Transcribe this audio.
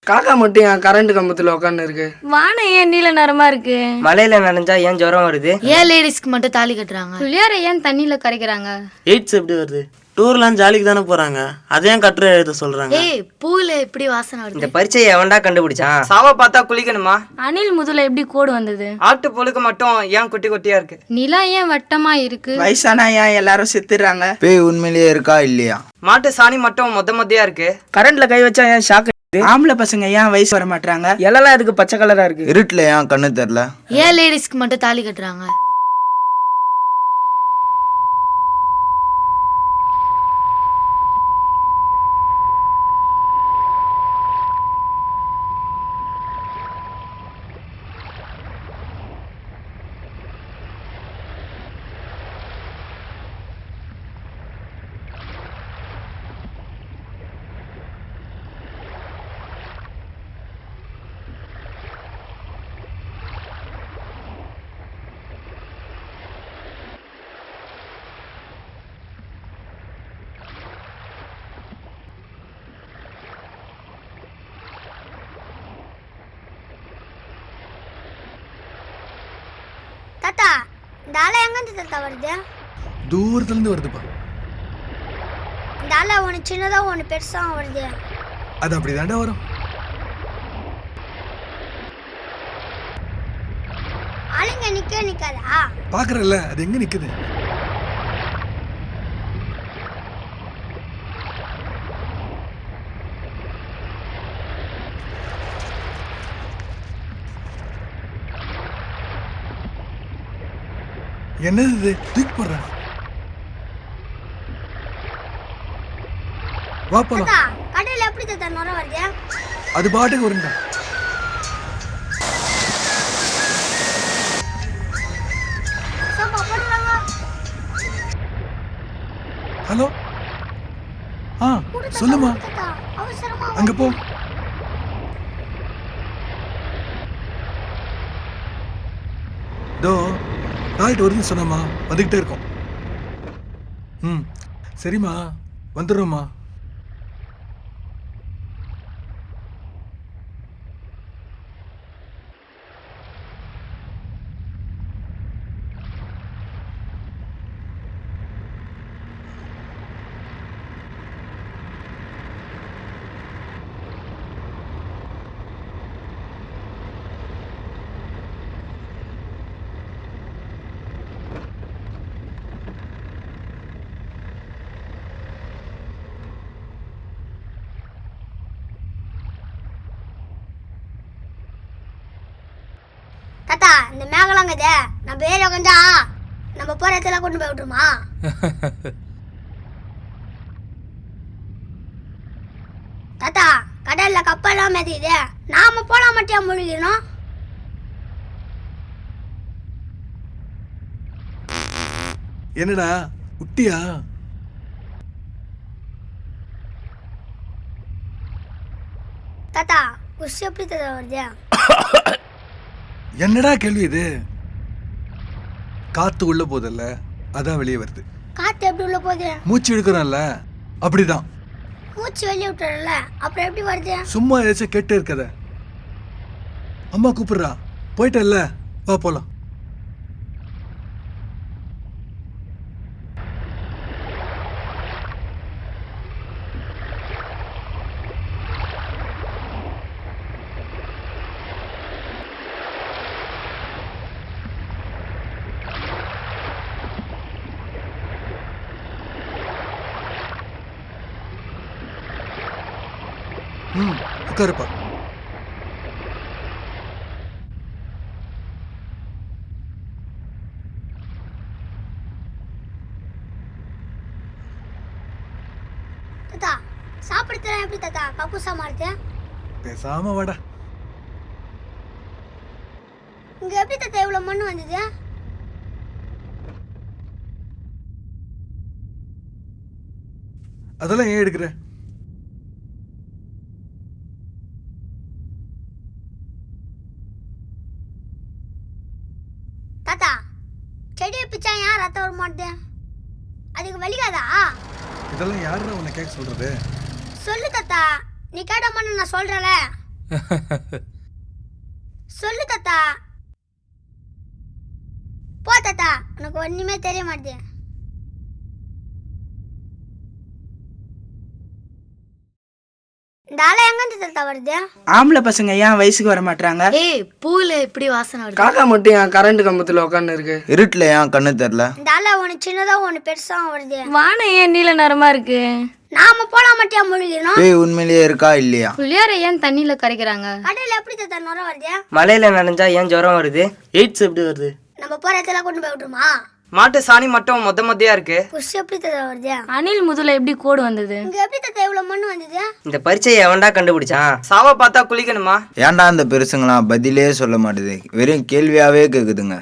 காக்கா மட்டும் என் கரண்ட் கம்பத்துல உட்காந்து இருக்கு. வானம் ஏன் நீல நிறமா இருக்கு? மலையில நனைஞ்சா ஏன் ஜுரம் வருது? ஏன் லேடிஸ்க்கு மட்டும் தாலி கட்டுறாங்க? புள்ளியார ஏன் தண்ணியில கரைக்கிறாங்க? எய்ட்ஸ் எப்படி வருது? டூர்லாம் ஜாலிக்கு தானே போறாங்க, அதையும் கட்டுரை எழுத சொல்றாங்க. ஏய் பூல எப்படி வாசனை வருது? இந்த பரீட்சையை எவன்டா கண்டுபிடிச்சான்? சாவ பார்த்தா குளிக்கணுமா? அணில் முதுல எப்படி கோடு வந்தது? ஆட்டு பொழுக்க மட்டும் ஏன் குட்டி குட்டியா இருக்கு? நிலா ஏன் வட்டமா இருக்கு? வயசானா ஏன் எல்லாரும் செத்துறாங்க? பேய் உண்மையிலேயே இருக்கா இல்லையா? மாட்டு சாணி மட்டும் மொத்தையா இருக்கு. கரண்ட்ல கை வச்சா ஏன் ஷாக்? ஆம்பளை பசங்க ஏன் வயசு வர மாட்டாங்க? எல்லாம் இதுக்கு பச்சை கலரா இருக்கு. இருட்டுல ஏன் கண்ணு தெரியல? ஏன் லேடிஸ்க்கு மட்டும் தாலி கட்டுறாங்க? தாத்தா இந்த ஆளை எங்கேருந்து தாத்தா வருது? தூரத்துல இருந்து வருதுப்பா. இந்த ஆளை ஒன்று சின்னதா ஒன்று பெருசா வருது. அது அப்படிதாண்டா வரும். ஆளுங்க நிக்காதா? பாக்குறல்ல அது எங்க நிக்குது? என்னது இது? தூக்கி போடுற. வா போலாம். தாத்தா கடையில் எப்படி தாத்தா நுர வருது? அது பாட்டுக்கு வருண்டா. சோப்பா போடுறாங்க. ஹலோ சொல்லுமா. தாத்தா அவசரமா அங்க போ. தோ டாய்ட்டு வருதுன்னு சொன்னம்மா, வந்துக்கிட்டே இருக்கோம். சரிம்மா வந்துடுறோம்மா. தாத்தா இந்த மேகலாங்கதே நம்ம ஏரியா கொஞ்சா நம்ம போற இடத்துல கொண்டு போய் விட்டுருமா? தாத்தா கடல்ல கப்பல்லாம் மேதிக்குது, நாம போனா மட்டும் முழுகணும். என்னடா குட்டியா? தாத்தா குஷி எப்படி தாத்தா வருது? என்னடா கேள்வி இது? காத்து உள்ள போதல்ல, அதான் வெளியே வருது. காத்து எப்படி உள்ள போகுது? மூச்சு இழுக்கிறோம்ல, அப்படிதான். மூச்சு வெளியே விட்டுறல, அப்புறம் எப்படி வருது? சும்மா ஏதாச்சும் கேட்டே இருக்கத. அம்மா கூப்பிடுறா, போயிட்டல்ல, வா போலாம். உட்காருப்பா. தாத்தா சாப்பிடுறதுல எப்படி தாத்தா கக்கூசா மாறுது? பேசாம வாடா. இங்க எப்படி தாத்தா இவ்வளவு மண்ணு வந்தது? அதெல்லாம் ஏன் எடுக்கிற? தாத்தா செடியை பிச்சா ஏன் ரத்தம் வர மாட்டேது? அதுக்கு வலிக்காதா? இதெல்லாம் யாருடா உன்னை கேட்க சொல்றது? சொல்லு தாத்தா, நீ கேட்டமான நான் சொல்றல. சொல்லு தாத்தா. போ தாத்தா, உனக்கு ஒண்ணுமே தெரிய மாட்டேது. இந்த ஆளை எங்க தாத்தா வருது? ஆம்பளை பசங்க ஏன் வயசுக்கு வர மாட்டாங்க? ஏய் பூல எப்படி வாசனை வருது? காக்கா மட்டும் என் கரண்ட் கம்பத்துல உட்காந்து இருக்கு. இருட்டில் ஏன் கண்ணு தெரில? இந்த ஆளை ஒன்று சின்னதா ஒன்று பெருசா வருது. வானம் ஏன் நீல நிறமா இருக்கு? நாம போல மாட்டியா முழுகிறோம். பேய் உண்மையிலேயே இருக்கா இல்லையா? புள்ளியார ஏன் தண்ணியில கரைக்கிறாங்க? கடையில எப்படி தாத்தா நுர வருது? மலையில நனைஞ்சா ஏன் ஜுரம் வருது? எய்ட்ஸ் எப்படி வருது? நம்ம போற இடத்துல கொண்டு போய் விட்டுருமா? மாட்டு சாணி மட்டும் மொத்தையா இருக்கு. புஷ் எப்படி தாத்தா வருது? அணில் முதுல எப்படி கோடு வந்தது? இங்க எப்படி தாத்தா இவ்வளவு மண்ணு வந்தது? இந்த பரீட்சையை எவன்டா கண்டுபிடிச்சான்? சாவை பார்த்தா குளிக்கணுமா? ஏன்டா அந்த பெருசுங்களாம் பதிலே சொல்ல மாட்டுது, வெறும் கேள்வியாவே கேக்குதுங்க.